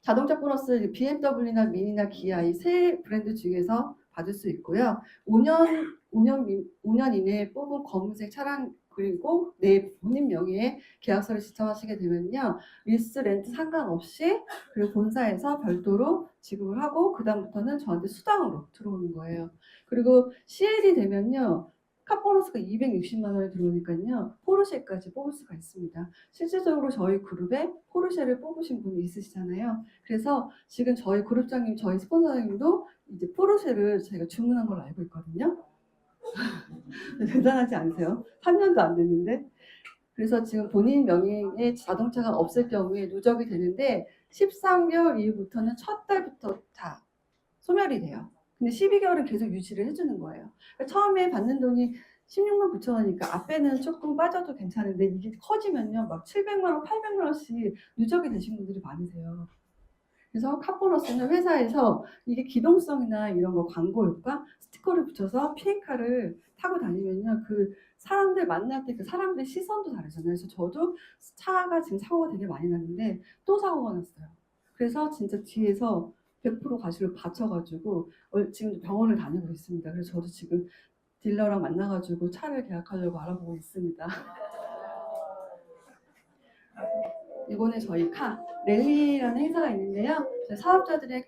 자동차 보너스 BMW나 미니나 기아 이 세 브랜드 중에서 받을 수 있고요. 5년 이내에 뽑은 검은색 차량 그리고 내 본인 명의의 계약서를 지참하시게 되면요. 리스 렌트 상관없이 그리고 본사에서 별도로 지급을 하고 그 다음부터는 저한테 수당으로 들어오는 거예요. 그리고 CL이 되면요. 카보너스가 260만 원이 들어오니까요. 포르쉐까지 뽑을 수가 있습니다. 실질적으로 저희 그룹에 포르쉐를 뽑으신 분이 있으시잖아요. 그래서 지금 저희 그룹장님, 저희 스폰서님도 이제 포르쉐를 저희가 주문한 걸로 알고 있거든요. 대단하지 않으세요? 3년도 안 됐는데. 그래서 지금 본인 명의의 자동차가 없을 경우에 누적이 되는데 13개월 이후부터는 첫 달부터 다 소멸이 돼요. 근데 12개월은 계속 유지를 해주는 거예요. 그러니까 처음에 받는 돈이 16만 9천 원이니까 앞에는 조금 빠져도 괜찮은데 이게 커지면요. 막 700만 원, 800만 원씩 누적이 되신 분들이 많으세요. 그래서 카보너스는 회사에서 이게 기동성이나 이런 거 광고 효과 스티커를 붙여서 피해카를 타고 다니면요 그 사람들 만날 때 그 사람들의 시선도 다르잖아요. 그래서 저도 차가 지금 사고가 되게 많이 났는데 또 사고가 났어요. 그래서 진짜 뒤에서 100% 가시를 받쳐가지고 지금 병원을 다니고 있습니다. 그래서 저도 지금 딜러랑 만나가지고 차를 계약하려고 알아보고 있습니다. 이거는 저희 랠리라는 행사가 있는데요. 저희 사업자들의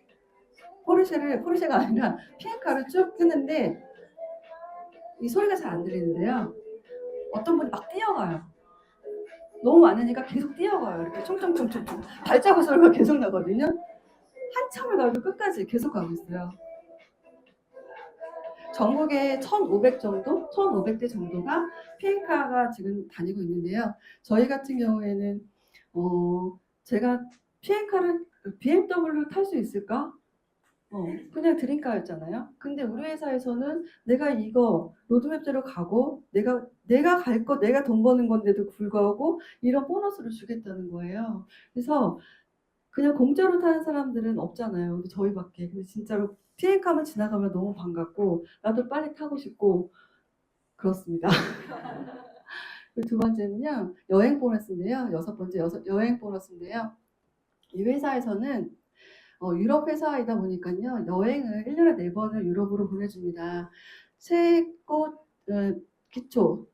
포르쉐가 아니라 피해카를 쭉 끄는데 이 소리가 잘 안 들리는데요. 어떤 분이 막 뛰어가요. 너무 많으니까 계속 뛰어가요. 이렇게 총총총총 발자국 소리가 계속 나거든요. 한참을 가도 끝까지 계속 가고 있어요. 전국에 1,500 정도, 1,500대 정도가 비행카가 지금 다니고 있는데요. 저희 같은 경우에는 제가 비행카를 BMW를 탈 수 있을까? 그냥 드림카였잖아요. 근데 우리 회사에서는 내가 이거 로드맵대로 가고 내가 갈 거 내가 돈 버는 건데도 불구하고 이런 보너스를 주겠다는 거예요. 그래서 그냥 공짜로 타는 사람들은 없잖아요. 근데 저희밖에. 근데 진짜로 비행카만 지나가면 너무 반갑고 나도 빨리 타고 싶고 그렇습니다. 두 번째는요. 여행 보너스인데요. 여섯 번째 여행 보너스인데요. 이 회사에서는 유럽 회사이다 보니까요. 여행을 1년에 4번을 유럽으로 보내줍니다. 최고 기초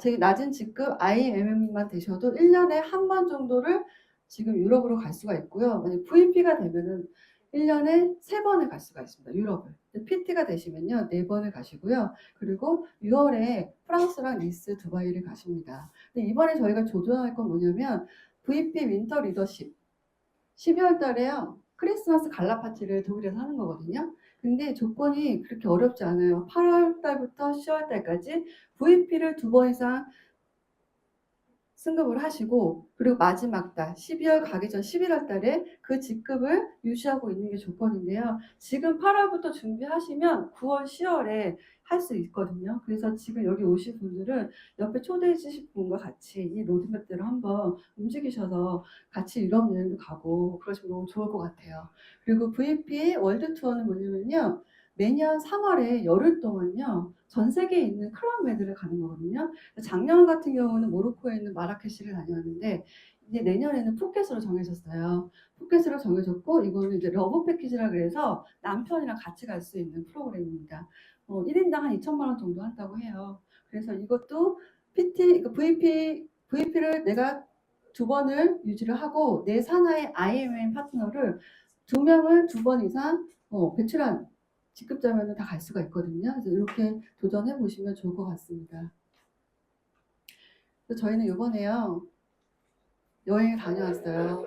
되게 낮은 직급 IMM만 되셔도 1년에 한 번 정도를 지금 유럽으로 갈 수가 있고요. 만약 VP가 되면은 1년에 3번을 갈 수가 있습니다. 유럽을. PT가 되시면요. 4번을 가시고요. 그리고 6월에 프랑스랑 니스, 두바이를 가십니다. 근데 이번에 저희가 조정할 건 뭐냐면 VP 윈터 리더십 12월 달에요. 크리스마스 갈라 파티를 독일에서 하는 거거든요. 근데 조건이 그렇게 어렵지 않아요. 8월 달부터 10월 달까지 VP를 2번 이상 승급을 하시고 그리고 마지막 달 12월 가기 전 11월 달에 그 직급을 유지하고 있는 게 조건인데요. 지금 8월부터 준비하시면 9월, 10월에 할 수 있거든요. 그래서 지금 여기 오실 분들은 옆에 초대해 주실 분과 같이 이 로드맵대로 한번 움직이셔서 같이 유럽 여행도 가고 그러시면 너무 좋을 것 같아요. 그리고 VP 월드 투어는 뭐냐면요. 매년 3월에 열흘 동안요. 전 세계에 있는 클럽 메드를 가는 거거든요. 작년 같은 경우는 모로코에 있는 마라케시를 다녀왔는데 이제 내년에는 푸켓으로 정해졌어요. 푸켓으로 정해졌고 이거는 이제 러브 패키지라 그래서 남편이랑 같이 갈 수 있는 프로그램입니다. 1인당 한 2천만 원 정도 한다고 해요. 그래서 이것도 VP를 내가 2번을 유지를 하고 내 산하의 IMM 파트너를 2명을 2번 이상 배출한 직급자면 다 갈 수가 있거든요. 그래서 이렇게 도전해 보시면 좋을 것 같습니다. 저희는 이번에요 여행을 다녀왔어요.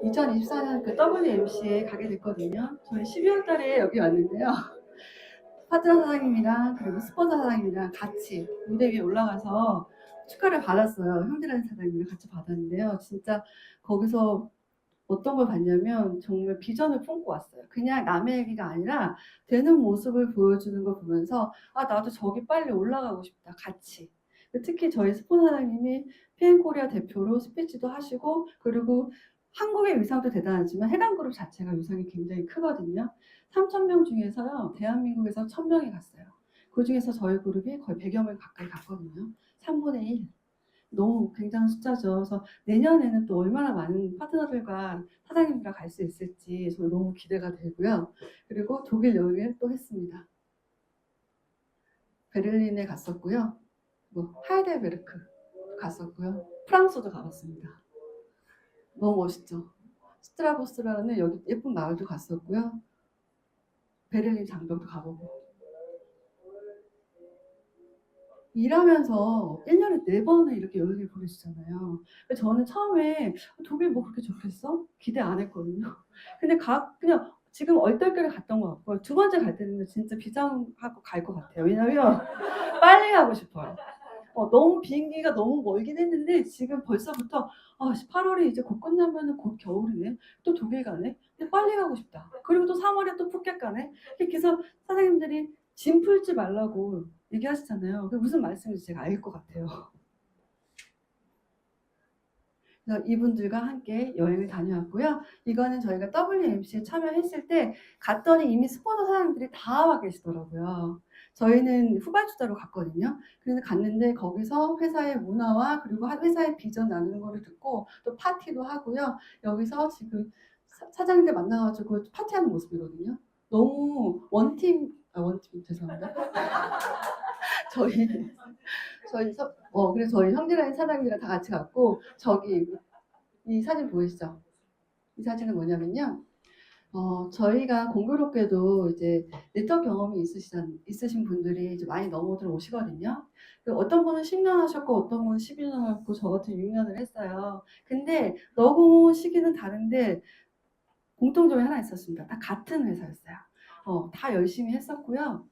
2024년 그 WMC에 가게 됐거든요. 저희 12월 달에 여기 왔는데요. 파트너 사장님이랑 그리고 스폰서 사장님이랑 같이 무대 위에 올라가서 축하를 받았어요. 형제라는 사장님이랑 같이 받았는데요. 진짜 거기서 어떤 걸 봤냐면 정말 비전을 품고 왔어요. 그냥 남의 얘기가 아니라 되는 모습을 보여주는 걸 보면서 나도 저기 빨리 올라가고 싶다. 같이. 특히 저희 스폰 사장님이 PM코리아 대표로 스피치도 하시고 그리고 한국의 위상도 대단하지만 해당그룹 자체가 위상이 굉장히 크거든요. 3,000명 중에서요. 대한민국에서 1,000명이 갔어요. 그중에서 저희 그룹이 거의 100여 명 가까이 갔거든요. 3분의 1. 너무 굉장한 숫자죠. 그래서 내년에는 또 얼마나 많은 파트너들과 사장님들과 갈 수 있을지 저는 너무 기대가 되고요. 그리고 독일 여행을 또 했습니다. 베를린에 갔었고요. 하이델베르크 갔었고요. 프랑스도 가봤습니다. 너무 멋있죠. 스트라보스라는 여기 예쁜 마을도 갔었고요. 베를린 장벽도 가보고. 일하면서 1년에 4번을 이렇게 여행을 보내주잖아요. 저는 처음에 독일 뭐 그렇게 좋겠어? 기대 안 했거든요. 근데 그냥 지금 얼떨결에 갔던 것 같고요. 두 번째 갈 때는 진짜 비장하고 갈 것 같아요. 왜냐면 빨리 가고 싶어요. 너무 비행기가 너무 멀긴 했는데 지금 벌써부터 8월이 이제 곧 끝나면 곧 겨울이네. 또 독일 가네. 근데 빨리 가고 싶다. 그리고 또 3월에 또 푸켓 가네. 그래서 사장님들이 짐 풀지 말라고 얘기하시잖아요. 그게 무슨 말씀인지 제가 알 것 같아요. 그래서 이분들과 함께 여행을 다녀왔고요. 이거는 저희가 WMC에 참여했을 때 갔더니 이미 스포너 사장님들이 다 와 계시더라고요. 저희는 후발주자로 갔거든요. 그래서 갔는데 거기서 회사의 문화와 그리고 회사의 비전 나누는 거를 듣고 또 파티도 하고요. 여기서 지금 사장님들 만나가지고 파티하는 모습이거든요. 너무 원팀 죄송합니다. 그래서 저희 형제라는 사장님이랑 다 같이 갔고 저기 이 사진 보이시죠? 이 사진은 뭐냐면요. 저희가 공교롭게도 이제 네트워크 경험이 있으신 분들이 이제 많이 넘어들 오시거든요. 어떤 분은 10년 하셨고 어떤 분은 11년 하셨고 저 같은 6년을 했어요. 근데 너무 시기는 다른데 공통점이 하나 있었습니다. 다 같은 회사였어요. 다 열심히 했었고요.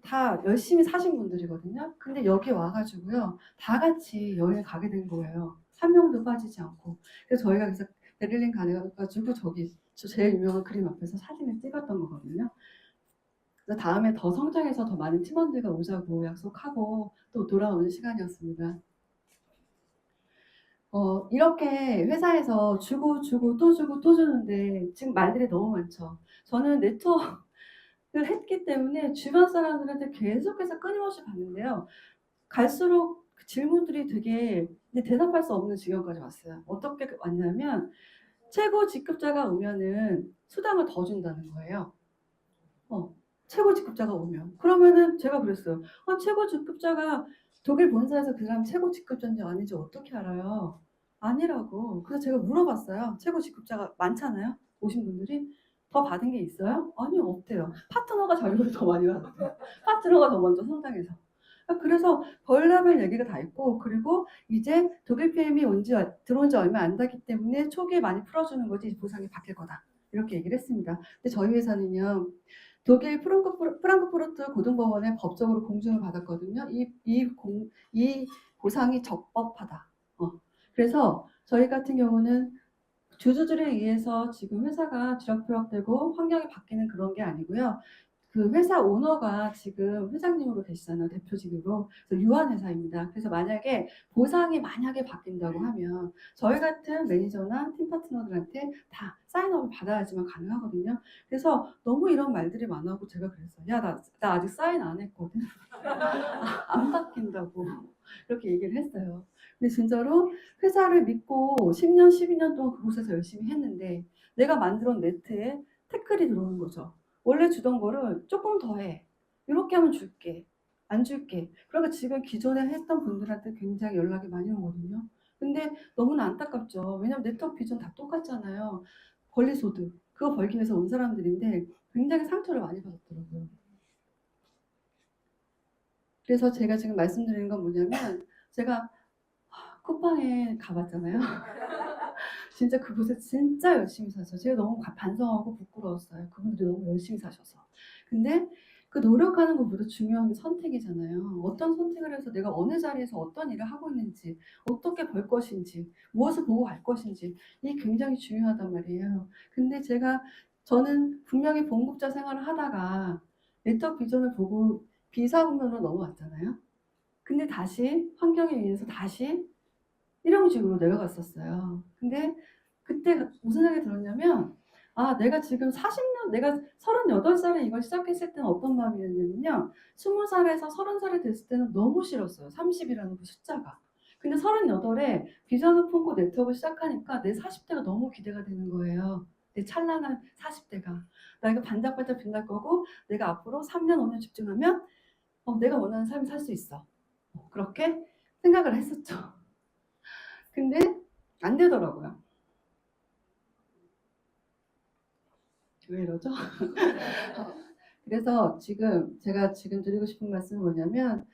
다 열심히 사신 분들이거든요. 근데 여기 와가지고요, 다 같이 여행 가게 된 거예요. 한 명도 빠지지 않고. 그래서 저희가 그래서 베를린 가가지고 저기 저 제일 유명한 그림 앞에서 사진을 찍었던 거거든요. 그래서 다음에 더 성장해서 더 많은 팀원들과 오자고 약속하고 또 돌아오는 시간이었습니다. 이렇게 회사에서 주고 주고 또 주고 또 주는데 지금 말들이 너무 많죠. 저는 네트워크를 했기 때문에 주변 사람들한테 계속해서 끊임없이 받는데요. 갈수록 그 질문들이 되게 대답할 수 없는 지경까지 왔어요. 어떻게 왔냐면 최고 직급자가 오면은 수당을 더 준다는 거예요. 최고 직급자가 오면. 그러면은 제가 그랬어요. 최고 직급자가 독일 본사에서 그 사람 최고 직급자인지 아닌지 어떻게 알아요? 아니라고. 그래서 제가 물어봤어요. 최고 직급자가 많잖아요. 오신 분들이. 더 받은 게 있어요? 아니요, 없대요. 파트너가 자기보다 더 많이 받았대요. 파트너가 더 먼저 성장해서. 그래서 별의별 얘기가 다 있고, 그리고 이제 독일 PM이 들어온 지 얼마 안 되기 때문에 초기에 많이 풀어주는 거지 보상이 바뀔 거다. 이렇게 얘기를 했습니다. 근데 저희 회사는요, 독일 프랑크푸르트 고등법원에 법적으로 공증을 받았거든요. 이 보상이 적법하다. 그래서 저희 같은 경우는 주주들에 의해서 지금 회사가 쥐락펴락되고 환경이 바뀌는 그런 게 아니고요. 그 회사 오너가 지금 회장님으로 계시잖아요. 대표직으로. 그래서 유한 회사입니다. 그래서 만약에 보상이 만약에 바뀐다고 하면 저희 같은 매니저나 팀 파트너들한테 다 사인업을 받아야지만 가능하거든요. 그래서 너무 이런 말들이 많아고 제가 그랬어요. 야, 나 아직 사인 안 했거든. 안 바뀐다고. 그렇게 얘기를 했어요. 근데 진짜로 회사를 믿고 10년, 12년 동안 그곳에서 열심히 했는데 내가 만들어 놓은 네트에 태클이 들어오는 거죠. 원래 주던 거를 조금 더 해. 이렇게 하면 줄게. 안 줄게. 그러니까 지금 기존에 했던 분들한테 굉장히 연락이 많이 오거든요. 근데 너무나 안타깝죠. 왜냐면 네트워크 비전 다 똑같잖아요. 권리소득. 그거 벌기 위해서 온 사람들인데 굉장히 상처를 많이 받았더라고요. 그래서 제가 지금 말씀드리는 건 뭐냐면 제가 쿠팡에 가봤잖아요. 진짜 그곳에 진짜 열심히 사서 제가 너무 반성하고 부끄러웠어요. 그분들이 너무 열심히 사셔서. 근데 그 노력하는 것보다 중요한 게 선택이잖아요. 어떤 선택을 해서 내가 어느 자리에서 어떤 일을 하고 있는지, 어떻게 벌 것인지, 무엇을 보고 갈 것인지 이게 굉장히 중요하단 말이에요. 근데 저는 분명히 봉급자 생활을 하다가 네트워크 비전을 보고 비사분면으로 넘어왔잖아요. 근데 다시 환경에 의해서 다시 일용직으로 내려갔었어요. 근데 그때 무슨 생각이 들었냐면 내가 지금 40년, 내가 38살에 이걸 시작했을 때는 어떤 마음이었냐면요. 20살에서 30살이 됐을 때는 너무 싫었어요. 30이라는 그 숫자가. 근데 38에 비전을 품고 네트워크를 시작하니까 내 40대가 너무 기대가 되는 거예요. 내 찬란한 40대가. 나 이거 반짝반짝 빛날 거고 내가 앞으로 3년, 5년 집중하면 내가 원하는 삶을 살 수 있어. 그렇게 생각을 했었죠. 근데 안 되더라고요. 왜 이러죠? 그래서 제가 지금 드리고 싶은 말씀은 뭐냐면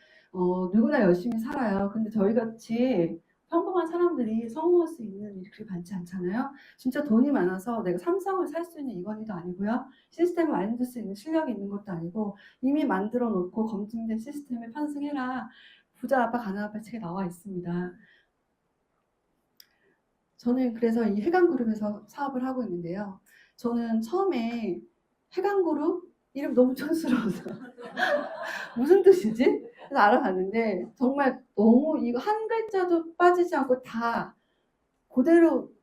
누구나 열심히 살아요. 근데 저희 같이 평범한 사람들이 성공할 수 있는 일이 그렇게 많지 않잖아요. 진짜 돈이 많아서 내가 삼성을 살 수 있는 이건희도 아니고요. 시스템을 만들 수 있는 실력이 있는 것도 아니고 이미 만들어 놓고 검증된 시스템에 편승해라. 부자 아빠 가난 아빠 책에 나와 있습니다. 저는 그래서 이 해강그룹에서 사업을 하고 있는데요. 저는 처음에 해강그룹 이름 너무 촌스러워서 무슨 뜻이지? 그래서 알아봤는데 정말 너무 이거 한 글자도 빠지지 않고 다 그대로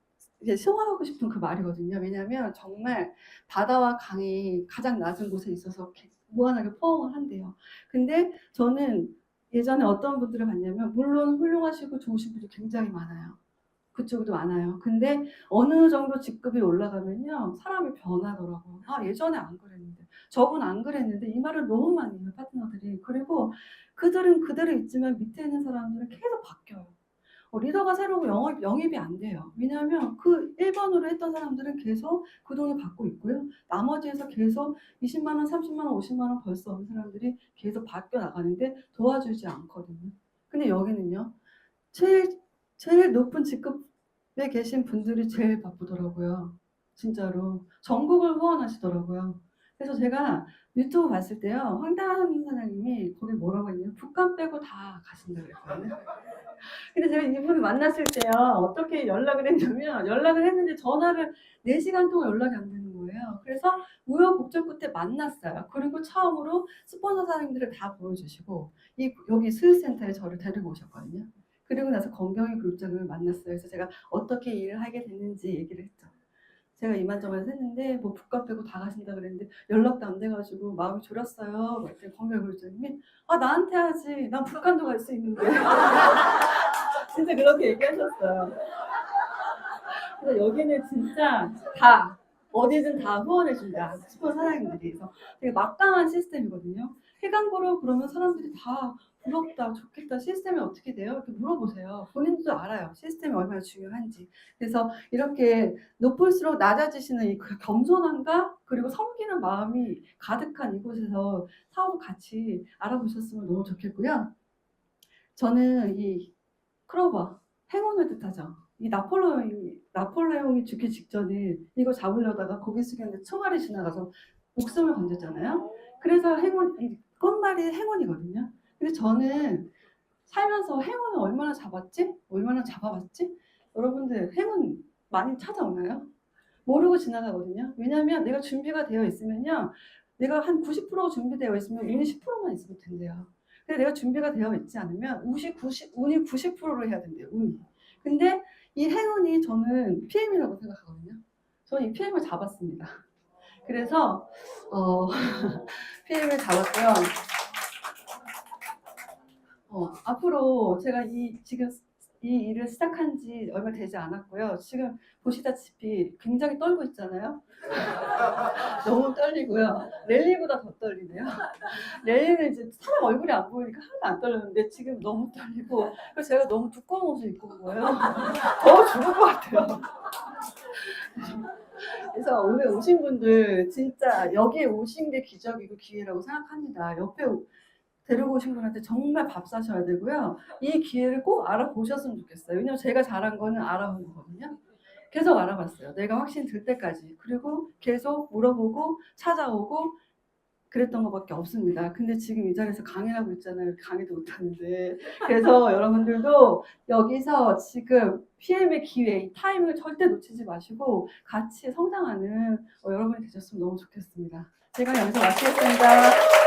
이제 소화하고 싶은 그 말이거든요. 왜냐하면 정말 바다와 강이 가장 낮은 곳에 있어서 무한하게 포함을 한대요. 근데 저는 예전에 어떤 분들을 봤냐면 물론 훌륭하시고 좋으신 분들이 굉장히 많아요. 그쪽도 많아요. 근데 어느 정도 직급이 올라가면요. 사람이 변하더라고요. 예전에 안 그랬는데. 저분 안 그랬는데 이 말을 너무 많이 해요. 파트너들이. 그리고 그들은 그대로 있지만 밑에 있는 사람들은 계속 바뀌어요. 리더가 새로운 영입이 안 돼요. 왜냐하면 그 1번으로 했던 사람들은 계속 그 돈을 받고 있고요. 나머지에서 계속 20만 원, 30만 원, 50만 원 벌 수 없는 사람들이 계속 바뀌어 나가는데 도와주지 않거든요. 근데 여기는요. 제일 높은 직급에 계신 분들이 제일 바쁘더라고요. 진짜로. 전국을 후원하시더라고요. 그래서 제가 유튜브 봤을 때요. 황당한 사장님이 거기 뭐라고 했냐면 북한 빼고 다 가신다고 그랬거든요. 근데 제가 이분을 만났을 때요. 어떻게 연락을 했냐면 연락을 했는데 전화를 4시간 동안 연락이 안 되는 거예요. 그래서 우여곡절 끝에 만났어요. 그리고 처음으로 스폰서 사장님들을 다 보여주시고 여기 스위스센터에 저를 데리고 오셨거든요. 그리고 나서 건경희 그룹장을 만났어요. 그래서 제가 어떻게 일을 하게 됐는지 얘기를 했죠. 제가 이만저만 했는데 뭐 북한 빼고 다 가신다 그랬는데 연락도 안 돼가지고 마음이 졸였어요. 그랬더니 건경희 그룹장님이 나한테 하지. 난 북한도 갈 수 있는데. 진짜 그렇게 얘기하셨어요. 그래서 여기는 진짜 다 어디든 다 후원해준다. 슈퍼 사장님들이. 그래서 되게 막강한 시스템이거든요. 해강고로 그러면 사람들이 다 부럽다, 좋겠다, 시스템이 어떻게 돼요? 이렇게 물어보세요. 본인도 알아요. 시스템이 얼마나 중요한지. 그래서 이렇게 높을수록 낮아지시는 이 겸손함과 그리고 섬기는 마음이 가득한 이곳에서 사업을 같이 알아보셨으면 너무 좋겠고요. 저는 이 크로버, 행운을 뜻하죠. 이 나폴레옹이 죽기 직전에 이거 잡으려다가 고개 숙였는데 총알이 지나가서 목숨을 건졌잖아요. 그래서 이 꽃말이 행운이거든요. 근데 저는 살면서 행운을 얼마나 잡았지? 얼마나 잡아봤지? 여러분들 행운 많이 찾아오나요? 모르고 지나가거든요. 왜냐하면 내가 준비가 되어 있으면요. 내가 한 90%가 준비되어 있으면 운이 10%만 있으면 된대요. 근데 내가 준비가 되어 있지 않으면 운이 90%를 해야 된대요. 운이. 근데 이 행운이 저는 PM이라고 생각하거든요. 저는 이 PM을 잡았습니다. 그래서 PM을 잡았고요. 앞으로 제가 지금 이 일을 시작한 지 얼마 되지 않았고요. 지금 보시다시피 굉장히 떨고 있잖아요. 너무 떨리고요. 랠리보다 더 떨리네요. 랠리는 이제 사람 얼굴이 안 보이니까 하나도 안 떨렸는데 지금 너무 떨리고 그래서 제가 너무 두꺼운 옷을 입고 온 거예요. 더워 죽을 것 같아요. 그래서 오늘 오신 분들 진짜 여기에 오신 게 기적이고 기회라고 생각합니다. 옆에 데리고 오신 분한테 정말 밥 사셔야 되고요. 이 기회를 꼭 알아보셨으면 좋겠어요. 왜냐면 제가 잘한 거는 알아본 거거든요. 계속 알아봤어요. 내가 확신 들 때까지. 그리고 계속 물어보고 찾아오고 그랬던 것밖에 없습니다. 근데 지금 이 자리에서 강의하고 있잖아요. 강의도 못하는데. 그래서 여러분들도 여기서 지금 PM의 기회, 이 타임을 절대 놓치지 마시고 같이 성장하는 여러분이 되셨으면 너무 좋겠습니다. 제가 여기서 마치겠습니다.